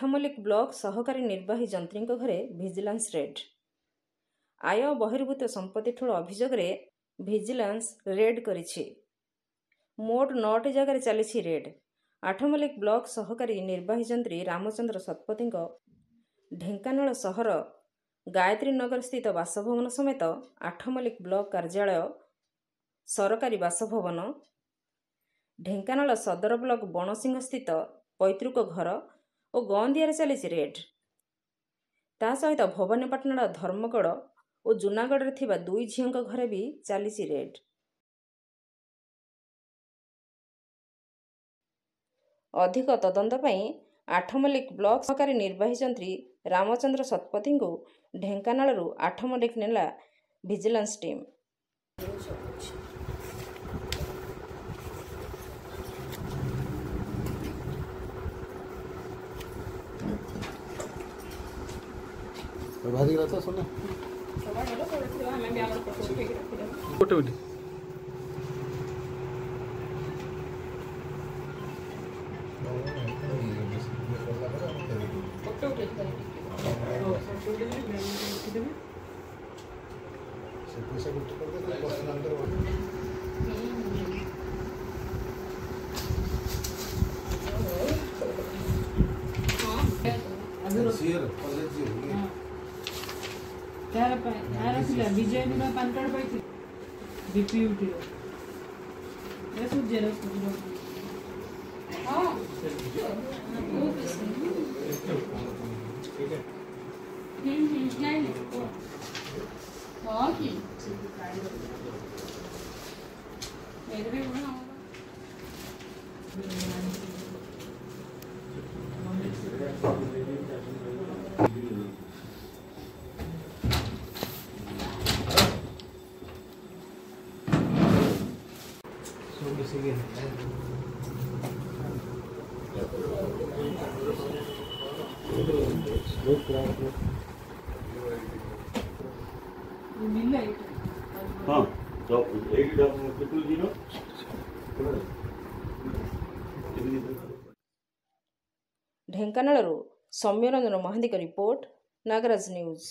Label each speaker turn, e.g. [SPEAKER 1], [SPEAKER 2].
[SPEAKER 1] Athmallik block ସହକାରୀ ନିର୍ବାହୀ ଯନ୍ତ୍ରୀଙ୍କ ଘରେ ଭିଜିଲାନ୍ସ ରେଡ୍। ଆୟ ବହିର୍ଭୂତ ସମ୍ପତ୍ତି ଠୁଳ ଅଭିଯୋଗରେ ଭିଜିଲାନ୍ସ ରେଡ୍ କରିଛି। ମୋଟ 9ଟି ଜାଗାରେ ଚାଲିଛି ରେଡ୍। ଆଠମଲ୍ଲିକ ବ୍ଲକ ସହକାରୀ ନିର୍ବାହୀ ଯନ୍ତ୍ରୀ ରାମଚନ୍ଦ୍ର ଶତପଥୀଙ୍କ ଢେଙ୍କାନାଳ ସହର ଗାୟତ୍ରୀନଗର ସ୍ଥିତ ବାସଭବନ ସମେତ ଆଠମଲ୍ଲିକ ବ୍ଲକ କାର୍ଯ୍ୟାଳୟ, ସରକାରୀ ବାସଭବନ, ଢେଙ୍କାନାଳ ସଦର ବ୍ଲକ ବଣସିଂହ ସ୍ଥିତ ପୈତୃକ ଘର ଓ ଗଅନ୍ଦିଆରେ ଚାଲିଛି ରେଡ୍। ତା ସହିତ ଭବାନୀପାଟଣା ଧର୍ମଗଡ଼ ଓ ଜୁନାଗଡ଼ରେ ଥିବା 2 ଝିଅଙ୍କ ଘରେ ବି ଚାଲିଛି ରେଡ୍। ଅଧିକ ତଦନ୍ତ ପାଇଁ ଆଠମଲ୍ଲିକ ବ୍ଲକ ସହକାରୀ ନିର୍ବାହୀ ଯନ୍ତ୍ରୀ ରାମଚନ୍ଦ୍ର ଶତପଥୀଙ୍କୁ ଢେଙ୍କାନାଳରୁ ଆଠମଲ୍ଲିକ ନେଲା vigilance team.
[SPEAKER 2] Vijaypur PAN card पाई बीपीयूटी
[SPEAKER 1] ଢେଙ୍କାନାଳରୁ ସୌମ୍ୟରଞ୍ଜନ ମହାନ୍ତିଙ୍କ ରିପୋର୍ଟ, ନାଗରାଜ ନ୍ୟୁଜ୍।